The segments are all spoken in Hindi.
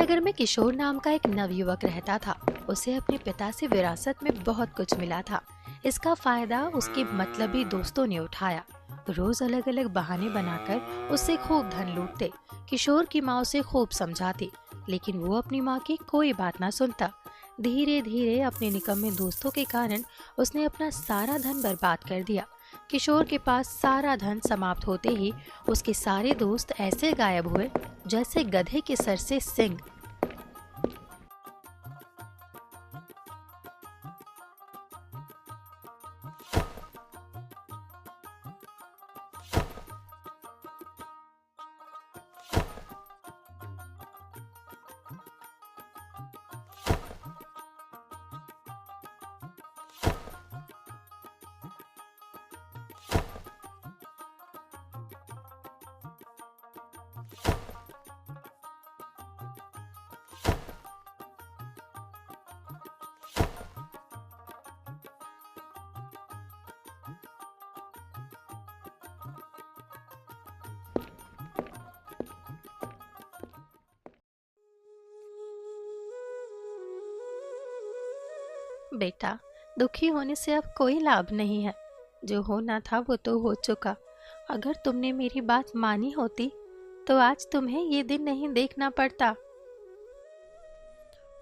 नगर में किशोर नाम का एक नवयुवक रहता था। उसे अपने पिता से विरासत में बहुत कुछ मिला था। इसका फायदा उसके मतलबी दोस्तों ने उठाया। रोज अलग अलग बहाने बनाकर उससे खूब धन लूटते। किशोर की माँ उसे खूब समझाती, लेकिन वो अपनी माँ की कोई बात ना सुनता। धीरे धीरे अपने निकम्मे दोस्तों के कारण उसने अपना सारा धन बर्बाद कर दिया। किशोर के पास सारा धन समाप्त होते ही उसके सारे दोस्त ऐसे गायब हुए जैसे गधे के सर से सींग। बेटा, दुखी होने से अब कोई लाभ नहीं है। जो होना था वो तो हो चुका। अगर तुमने मेरी बात मानी होती तो आज तुम्हें ये दिन नहीं देखना पड़ता।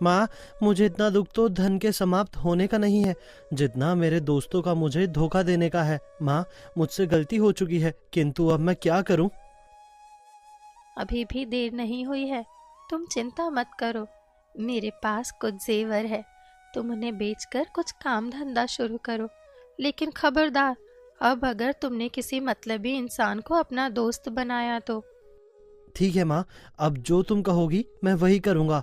माँ, मुझे इतना दुख तो धन के समाप्त होने का नहीं है जितना मेरे दोस्तों का मुझे धोखा देने का है। माँ, मुझसे गलती हो चुकी है, किंतु अब मैं क्या करूँ? अभी भी देर नहीं हुई है। तुम चिंता मत करो। मेरे पास कुछ जेवर है। तुम उन्हें बेचकर कुछ काम धंधा शुरू करो। लेकिन खबरदार, अब अगर तुमने किसी मतलबी इंसान को अपना दोस्त बनाया तो। ठीक है माँ, अब जो तुम कहोगी मैं वही करूँगा।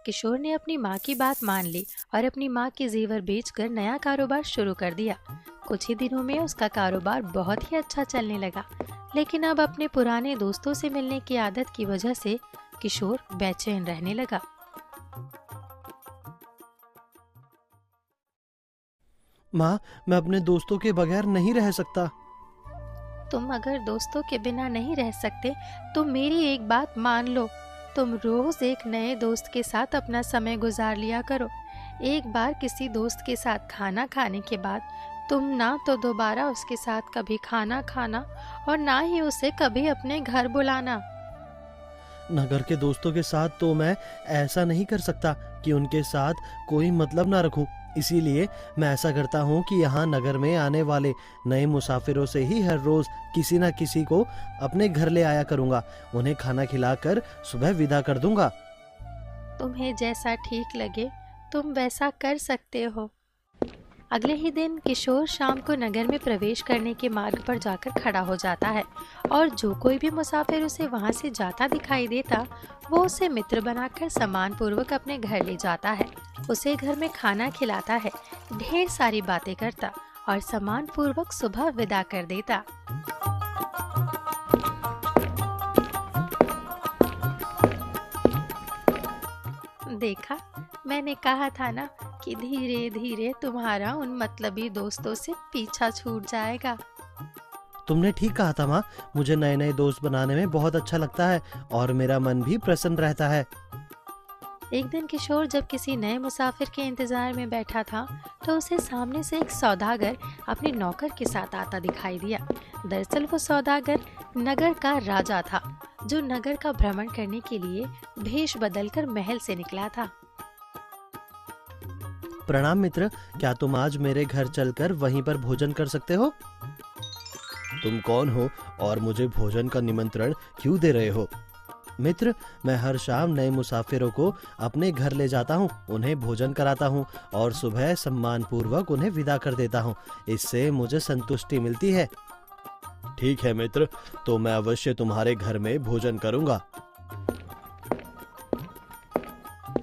किशोर ने अपनी माँ की बात मान ली और अपनी माँ के जेवर बेचकर नया कारोबार शुरू कर दिया। कुछ ही दिनों में उसका कारोबार बहुत ही अच्छा चलने लगा। लेकिन अब अपने पुराने दोस्तों से मिलने की आदत की वजह से किशोर बेचैन रहने लगा। माँ, मैं अपने दोस्तों के बगैर नहीं रह सकता। तुम अगर दोस्तों के बिना नहीं रह सकते तो मेरी एक बात मान लो। तुम रोज एक नए दोस्त के साथ अपना समय गुजार लिया करो। एक बार किसी दोस्त के साथ खाना खाने के बाद तुम ना तो दोबारा उसके साथ कभी खाना खाना और ना ही उसे कभी अपने घर बुलाना। नगर के दोस्तों के साथ तो मैं ऐसा नहीं कर सकता कि उनके साथ कोई मतलब ना रखूं। इसीलिए मैं ऐसा करता हूं कि यहाँ नगर में आने वाले नए मुसाफिरों से ही हर रोज किसी न किसी को अपने घर ले आया करूंगा। उन्हें खाना खिलाकर सुबह विदा कर दूंगा। तुम्हें जैसा ठीक लगे तुम वैसा कर सकते हो। अगले ही दिन किशोर शाम को नगर में प्रवेश करने के मार्ग पर जाकर खड़ा हो जाता है और जो कोई भी मुसाफिर उसे वहां से जाता दिखाई देता वो उसे मित्र बनाकर सम्मान पूर्वक अपने घर ले जाता है। उसे घर में खाना खिलाता है, ढेर सारी बातें करता और सम्मान पूर्वक सुबह विदा कर देता। देखा, मैंने कहा था ना कि धीरे धीरे तुम्हारा उन मतलबी दोस्तों से पीछा छूट जाएगा। तुमने ठीक कहा था माँ, मुझे नए नए दोस्त बनाने में बहुत अच्छा लगता है और मेरा मन भी प्रसन्न रहता है। एक दिन किशोर जब किसी नए मुसाफिर के इंतजार में बैठा था तो उसे सामने से एक सौदागर अपने नौकर के साथ आता दिखाई दिया। दरअसल वो सौदागर नगर का राजा था जो नगर का भ्रमण करने के लिए भेष बदलकर महल से निकला था। प्रणाम मित्र, क्या तुम आज मेरे घर चलकर वहीं पर भोजन कर सकते हो? तुम कौन हो और मुझे भोजन का निमंत्रण क्यों दे रहे हो? मित्र, मैं हर शाम नए मुसाफिरों को अपने घर ले जाता हूँ, उन्हें भोजन कराता हूँ और सुबह सम्मान पूर्वक उन्हें विदा कर देता हूँ। इससे मुझे संतुष्टि मिलती है। ठीक है मित्र, तो मैं अवश्य तुम्हारे घर में भोजन करूँगा।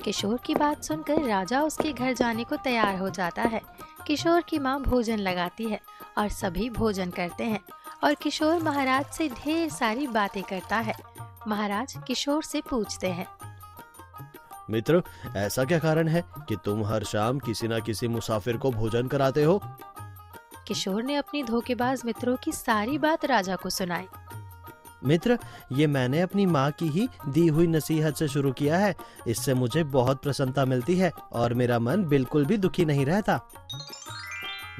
किशोर की बात सुनकर राजा उसके घर जाने को तैयार हो जाता है। किशोर की माँ भोजन लगाती है और सभी भोजन करते हैं और किशोर महाराज से ढेर सारी बातें करता है। महाराज किशोर से पूछते हैं, मित्र, ऐसा क्या कारण है कि तुम हर शाम किसी न किसी मुसाफिर को भोजन कराते हो? किशोर ने अपनी धोखेबाज मित्रों की सारी बात राजा को सुनाई। मित्र, ये मैंने अपनी माँ की ही दी हुई नसीहत से शुरू किया है। इससे मुझे बहुत प्रसन्नता मिलती है और मेरा मन बिल्कुल भी दुखी नहीं रहता।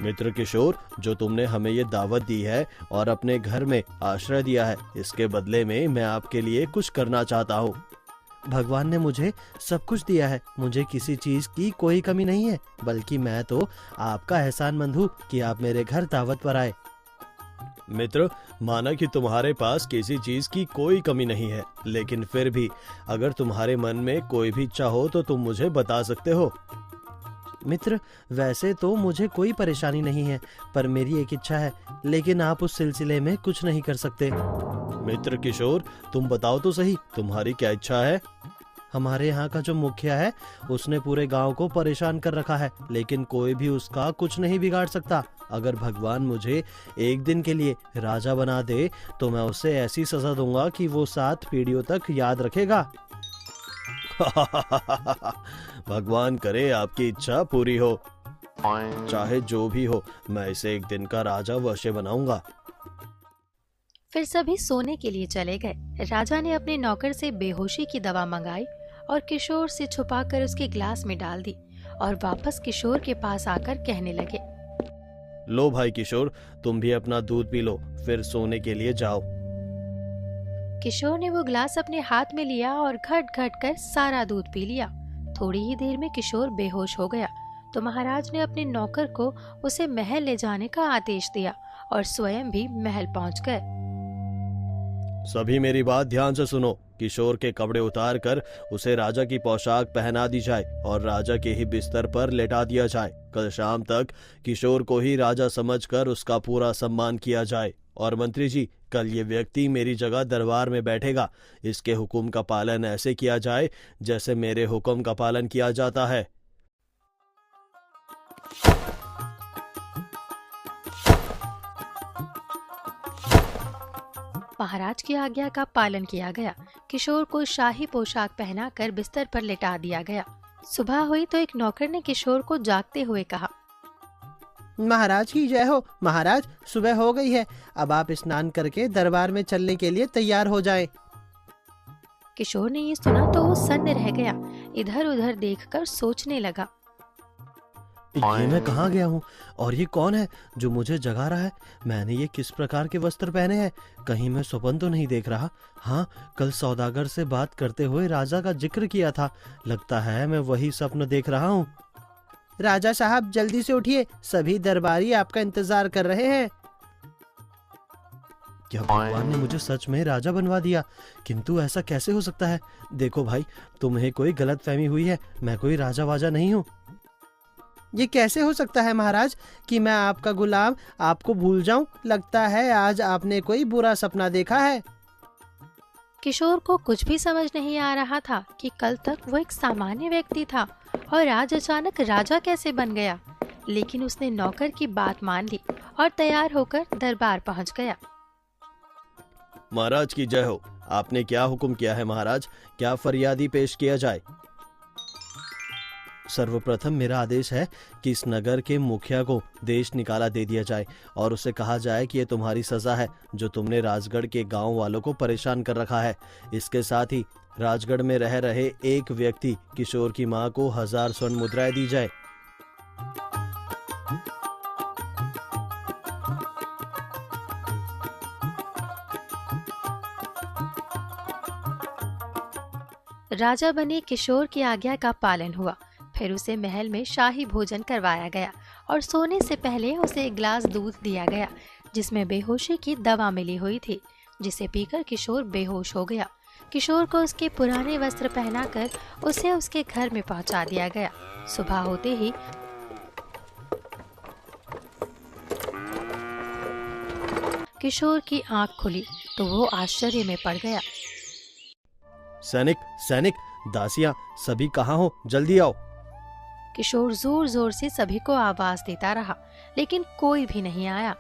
मित्र किशोर, जो तुमने हमें ये दावत दी है और अपने घर में आश्रय दिया है, इसके बदले में मैं आपके लिए कुछ करना चाहता हूँ। भगवान ने मुझे सब कुछ दिया है, मुझे किसी चीज की कोई कमी नहीं है, बल्कि मैं तो आपका एहसानमंद हूँ कि आप मेरे घर दावत पर आए। मित्र, माना कि तुम्हारे पास किसी चीज की कोई कमी नहीं है, लेकिन फिर भी अगर तुम्हारे मन में कोई भी इच्छा हो तो तुम मुझे बता सकते हो। मित्र, वैसे तो मुझे कोई परेशानी नहीं है, पर मेरी एक इच्छा है, लेकिन आप उस सिलसिले में कुछ नहीं कर सकते। मित्र किशोर, तुम बताओ तो सही, तुम्हारी क्या इच्छा है? हमारे यहाँ का जो मुखिया है, उसने पूरे गांव को परेशान कर रखा है, लेकिन कोई भी उसका कुछ नहीं बिगाड़ सकता। अगर भगवान मुझे एक दिन के लिए राजा बना दे तो मैं उसे ऐसी सजा दूंगा कि वो 7 पीढ़ियों तक याद रखेगा। भगवान करे आपकी इच्छा पूरी हो। चाहे जो भी हो, मैं इसे एक दिन का राजा अवश्य बनाऊंगा। फिर सभी सोने के लिए चले गए। राजा ने अपने नौकर से बेहोशी की दवा मंगाई और किशोर से छुपाकर उसके गिलास में डाल दी और वापस किशोर के पास आकर कहने लगे, लो भाई किशोर, तुम भी अपना दूध पी लो, फिर सोने के लिए जाओ। किशोर ने वो गिलास अपने हाथ में लिया और घट घट कर सारा दूध पी लिया। थोड़ी ही देर में किशोर बेहोश हो गया तो महाराज ने अपने नौकर को उसे महल ले जाने का आदेश दिया और स्वयं भी महल पहुंच गए। सभी मेरी बात ध्यान से सुनो। किशोर के कपड़े उतार कर उसे राजा की पोशाक पहना दी जाए और राजा के ही बिस्तर पर लेटा दिया जाए। कल शाम तक किशोर को ही राजा समझकर उसका पूरा सम्मान किया जाए। और मंत्री जी, कल ये व्यक्ति मेरी जगह दरबार में बैठेगा। इसके हुक्म का पालन ऐसे किया जाए जैसे मेरे हुक्म का पालन किया जाता है। महाराज की आज्ञा का पालन किया गया। किशोर को शाही पोशाक पहनाकर बिस्तर पर लेटा दिया गया। सुबह हुई तो एक नौकर ने किशोर को जागते हुए कहा, महाराज की जय हो। महाराज, सुबह हो गई है, अब आप स्नान करके दरबार में चलने के लिए तैयार हो जाएं। किशोर ने ये सुना तो वो सन्न रह गया। इधर उधर देखकर सोचने लगा, ये मैं कहाँ गया हूँ और ये कौन है जो मुझे जगा रहा है? मैंने ये किस प्रकार के वस्त्र पहने हैं? कहीं मैं स्वप्न तो नहीं देख रहा? हाँ, कल सौदागर से बात करते हुए राजा का जिक्र किया था। लगता है मैं वही स्वप्न देख रहा हूँ। राजा साहब, जल्दी से उठिए, सभी दरबारी आपका इंतजार कर रहे हैं। क्या भगवान ने मुझे सच में राजा बनवा दिया? किंतु ऐसा कैसे हो सकता है? देखो भाई, तुम्हें कोई गलतफहमी हुई है, मैं कोई राजा वाजा नहीं हूँ। ये कैसे हो सकता है महाराज कि मैं आपका गुलाम आपको भूल जाऊं? लगता है आज आपने कोई बुरा सपना देखा है। किशोर को कुछ भी समझ नहीं आ रहा था कि कल तक वो एक सामान्य व्यक्ति था और आज अचानक राजा कैसे बन गया। लेकिन उसने नौकर की बात मान ली और तैयार होकर दरबार पहुंच गया। महाराज की जय हो। आपने क्या हुक्म किया है महाराज? क्या फरियादी पेश किया जाए? सर्वप्रथम मेरा आदेश है कि इस नगर के मुखिया को देश निकाला दे दिया जाए और उसे कहा जाए कि ये तुम्हारी सजा है जो तुमने राजगढ़ के गांव वालों को परेशान कर रखा है। इसके साथ ही राजगढ़ में रह रहे एक व्यक्ति किशोर की मां को 1000 स्वर्ण मुद्राएं दी जाए। राजा बने किशोर की आज्ञा का पालन हुआ। फिर उसे महल में शाही भोजन करवाया गया और सोने से पहले उसे एक गिलास दूध दिया गया जिसमें बेहोशी की दवा मिली हुई थी, जिसे पीकर किशोर बेहोश हो गया। किशोर को उसके पुराने वस्त्र पहनाकर उसे उसके घर में पहुंचा दिया गया। सुबह होते ही किशोर की आंख खुली तो वो आश्चर्य में पड़ गया। सैनिक, सैनिक, दासियां, सभी कहाँ हो? जल्दी आओ। किशोर जोर जोर से सभी को आवाज देता रहा, लेकिन कोई भी नहीं आया।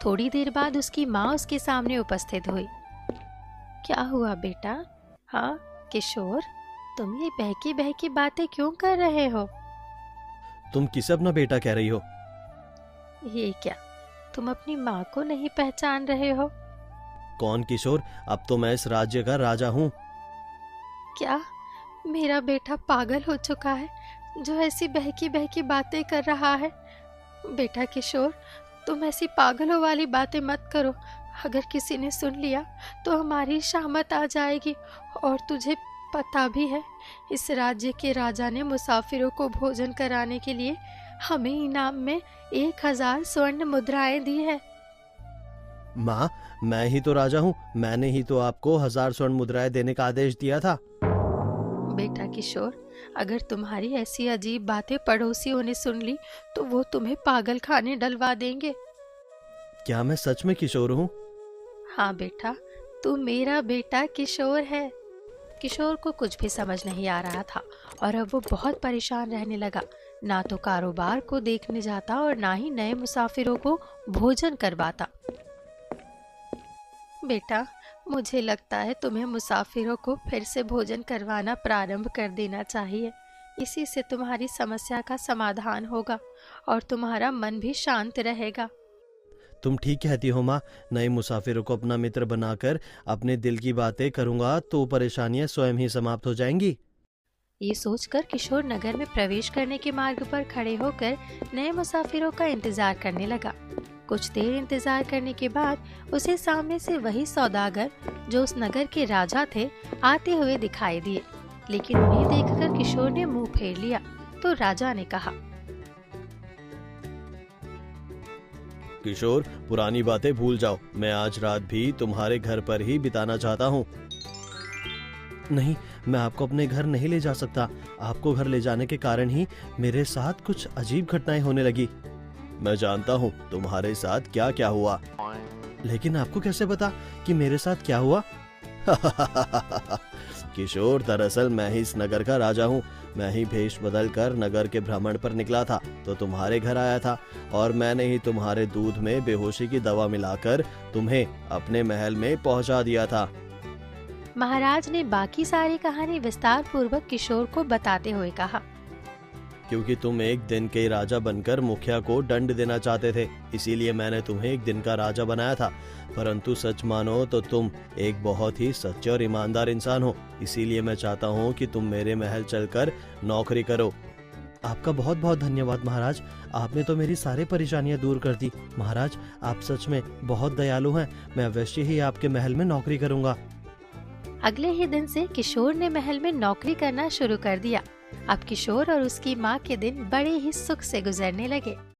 थोड़ी देर बाद उसकी माँ उसके सामने उपस्थित हुई। क्या हुआ बेटा? हाँ किशोर, तुम ये बहकी बहकी बातें क्यों कर रहे हो? तुम किसे अपना बेटा कह रही हो? ये क्या, तुम अपनी माँ को नहीं पहचान रहे हो? कौन किशोर? अब तो मैं इस राज्य का राजा हूँ। क्या मेरा बेटा पागल हो चुका है जो ऐसी बहकी बहकी बातें कर रहा है? बेटा किशोर, तुम ऐसी पागलों वाली बातें मत करो। अगर किसी ने सुन लिया तो हमारी शामत आ जाएगी। और तुझे पता भी है, इस राज्य के राजा ने मुसाफिरों को भोजन कराने के लिए हमें इनाम में 1000 स्वर्ण मुद्राएं दी है। माँ, मैं ही तो राजा हूँ। मैंने ही तो आपको 1000 स्वर्ण मुद्राएं देने का आदेश दिया था। बेटा किशोर, अगर तुम्हारी ऐसी अजीब बातें पड़ोसियों ने सुन ली तो वो तुम्हें पागल खाने डलवा देंगे। क्या मैं सच में किशोर हूँ? हाँ बेटा, तू मेरा बेटा किशोर है। किशोर को कुछ भी समझ नहीं आ रहा था और अब वो बहुत परेशान रहने लगा। ना तो कारोबार को देखने जाता और ना ही नए मुसाफिरों को भोजन करवाता। बेटा, मुझे लगता है तुम्हें मुसाफिरों को फिर से भोजन करवाना प्रारंभ कर देना चाहिए। इसी से तुम्हारी समस्या का समाधान होगा और तुम्हारा मन भी शांत रहेगा। तुम ठीक कहती हो माँ। नए मुसाफिरों को अपना मित्र बनाकर अपने दिल की बातें करूंगा तो परेशानियां स्वयं ही समाप्त हो जाएंगी। ये सोचकर किशोर नगर में प्रवेश करने के मार्ग पर खड़े होकर नए मुसाफिरों का इंतजार करने लगा। कुछ देर इंतजार करने के बाद उसे सामने से वही सौदागर जो उस नगर के राजा थे आते हुए दिखाई दिए। लेकिन उन्हें देखकर किशोर ने मुंह फेर लिया तो राजा ने कहा, किशोर, पुरानी बातें भूल जाओ। मैं आज रात भी तुम्हारे घर पर ही बिताना चाहता हूँ। नहीं, मैं आपको अपने घर नहीं ले जा सकता। आपको घर ले जाने के कारण ही मेरे साथ कुछ अजीब घटनाएं होने लगी। मैं जानता हूँ तुम्हारे साथ क्या क्या हुआ। लेकिन आपको कैसे पता कि मेरे साथ क्या हुआ? किशोर, दरअसल मैं ही इस नगर का राजा हूँ। मैं ही भेष बदल कर नगर के भ्रमण पर निकला था तो तुम्हारे घर आया था और मैंने ही तुम्हारे दूध में बेहोशी की दवा मिलाकर तुम्हें अपने महल में पहुंचा दिया था। महाराज ने बाकी सारी कहानी विस्तार पूर्वक किशोर को बताते हुए कहा, क्योंकि तुम एक दिन के राजा बनकर मुखिया को दंड देना चाहते थे, इसीलिए मैंने तुम्हें एक दिन का राजा बनाया था। परंतु सच मानो तो तुम एक बहुत ही सच्चे और ईमानदार इंसान हो, इसीलिए मैं चाहता हूँ कि तुम मेरे महल चलकर नौकरी करो। आपका बहुत बहुत धन्यवाद महाराज। आपने तो मेरी सारी परेशानियां दूर कर दी। महाराज, आप सच में बहुत दयालु हैं। मैं अवश्य ही आपके महल में नौकरी करूंगा। अगले ही दिन से किशोर ने महल में नौकरी करना शुरू कर दिया। अब किशोर और उसकी माँ के दिन बड़े ही सुख से गुजरने लगे।